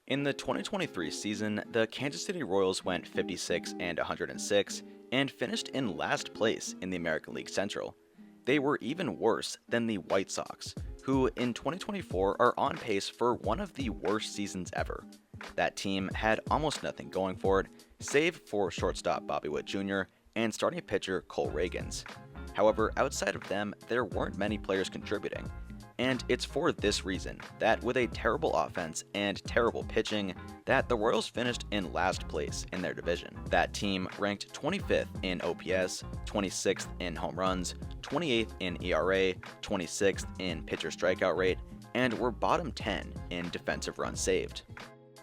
In the 2023 season, the Kansas City Royals went 56 and 106 and finished in last place in the American League Central. They were even worse than the White Sox, who in 2024 are on pace for one of the worst seasons ever. That team had almost nothing going for it, save for shortstop Bobby Witt Jr. and starting pitcher Cole Ragans. However, outside of them, there weren't many players contributing. And it's for this reason that with a terrible offense and terrible pitching, that the Royals finished in last place in their division. That team ranked 25th in OPS, 26th in home runs, 28th in ERA, 26th in pitcher strikeout rate, and were bottom 10 in defensive runs saved.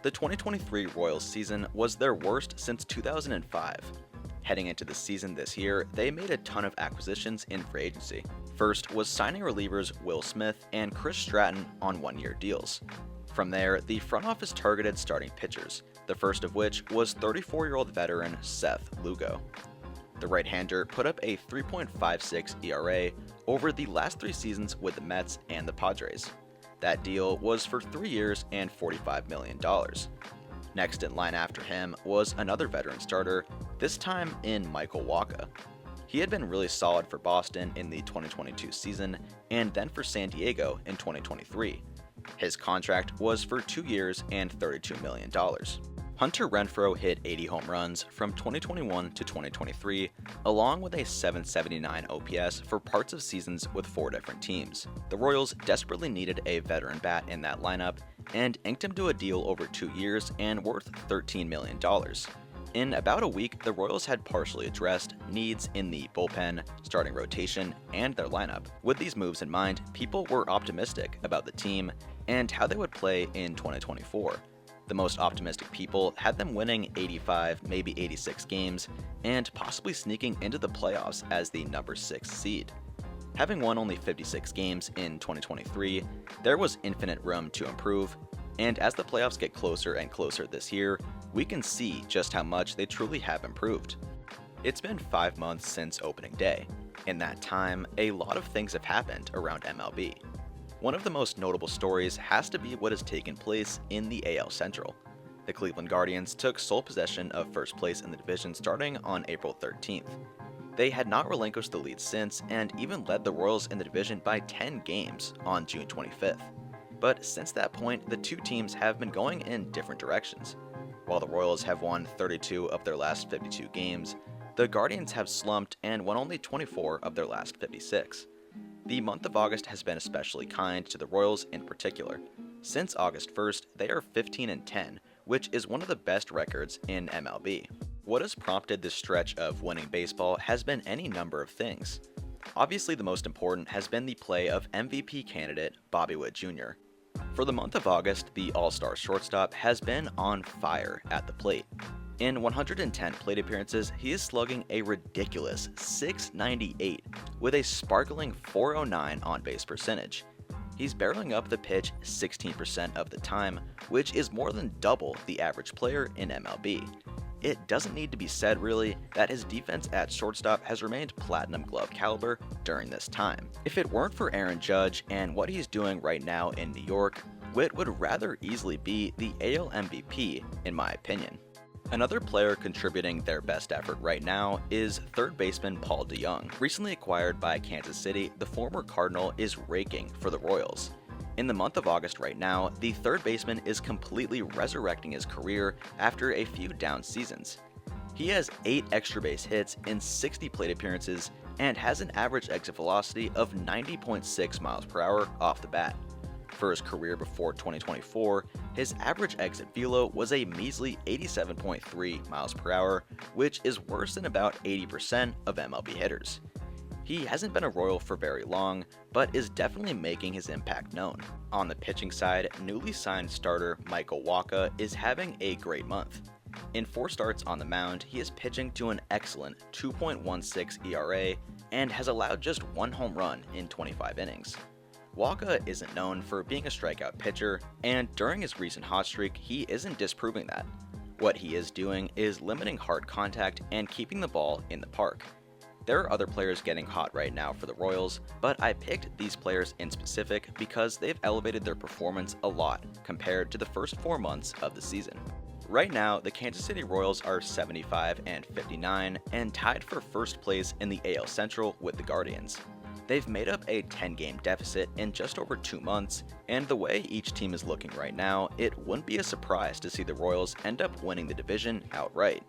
The 2023 Royals season was their worst since 2005. Heading into the season this year, they made a ton of acquisitions in free agency. First was signing relievers Will Smith and Chris Stratton on one-year deals. From there, the front office targeted starting pitchers, the first of which was 34-year-old veteran Seth Lugo. The right-hander put up a 3.56 ERA over the last 3 seasons with the Mets and the Padres. That deal was for 3 years and $45 million. Next in line after him was another veteran starter, this time in Michael Wacha. He had been really solid for Boston in the 2022 season and then for San Diego in 2023. His contract was for 2 years and $32 million. Hunter Renfroe hit 80 home runs from 2021 to 2023, along with a 779 OPS for parts of seasons with 4 different teams. The Royals desperately needed a veteran bat in that lineup and inked him to a deal over 2 years and worth $13 million. In about a week, the Royals had partially addressed needs in the bullpen, starting rotation, and their lineup. With these moves in mind, people were optimistic about the team and how they would play in 2024. The most optimistic people had them winning 85, maybe 86 games, and possibly sneaking into the playoffs as the number 6 seed. Having won only 56 games in 2023, there was infinite room to improve, and as the playoffs get closer and closer this year, we can see just how much they truly have improved. It's been 5 months since opening day. In that time, a lot of things have happened around MLB. One of the most notable stories has to be what has taken place in the AL Central. The Cleveland Guardians took sole possession of first place in the division starting on April 13th. They had not relinquished the lead since and even led the Royals in the division by 10 games on June 25th. But since that point, the two teams have been going in different directions. While the Royals have won 32 of their last 52 games, the Guardians have slumped and won only 24 of their last 56. The month of August has been especially kind to the Royals in particular. Since August 1st, they are 15-10, which is one of the best records in MLB. What has prompted this stretch of winning baseball has been any number of things. Obviously, the most important has been the play of MVP candidate Bobby Witt Jr. For the month of August, the All-Star shortstop has been on fire at the plate. In 110 plate appearances, he is slugging a ridiculous .698 with a sparkling .409 on-base percentage. He's barreling up the pitch 16% of the time, which is more than double the average player in MLB. It doesn't need to be said, really, that his defense at shortstop has remained platinum glove caliber during this time. If it weren't for Aaron Judge and what he's doing right now in New York, Witt would rather easily be the AL MVP, in my opinion. Another player contributing their best effort right now is third baseman Paul DeJong. Recently acquired by Kansas City, the former Cardinal is raking for the Royals. In the month of August right now, the third baseman is completely resurrecting his career after a few down seasons. He has 8 extra base hits in 60 plate appearances and has an average exit velocity of 90.6 miles per hour off the bat. For his career before 2024, his average exit velo was a measly 87.3 miles per hour, which is worse than about 80% of MLB hitters. He hasn't been a Royal for very long, but is definitely making his impact known. On the pitching side, newly signed starter Michael Wacha is having a great month. In 4 starts on the mound, he is pitching to an excellent 2.16 ERA and has allowed just 1 home run in 25 innings. Wacha isn't known for being a strikeout pitcher, and during his recent hot streak, he isn't disproving that. What he is doing is limiting hard contact and keeping the ball in the park. There are other players getting hot right now for the Royals, but I picked these players in specific because they've elevated their performance a lot compared to the first 4 months of the season. Right now, the Kansas City Royals are 75 and 59 and tied for first place in the AL Central with the Guardians. They've made up a 10-game deficit in just over 2 months, and the way each team is looking right now, it wouldn't be a surprise to see the Royals end up winning the division outright.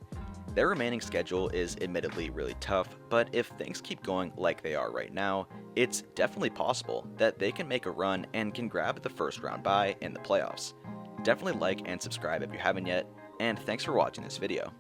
Their remaining schedule is admittedly really tough, but if things keep going like they are right now, it's definitely possible that they can make a run and can grab the first round bye in the playoffs. Definitely like and subscribe if you haven't yet, and thanks for watching this video.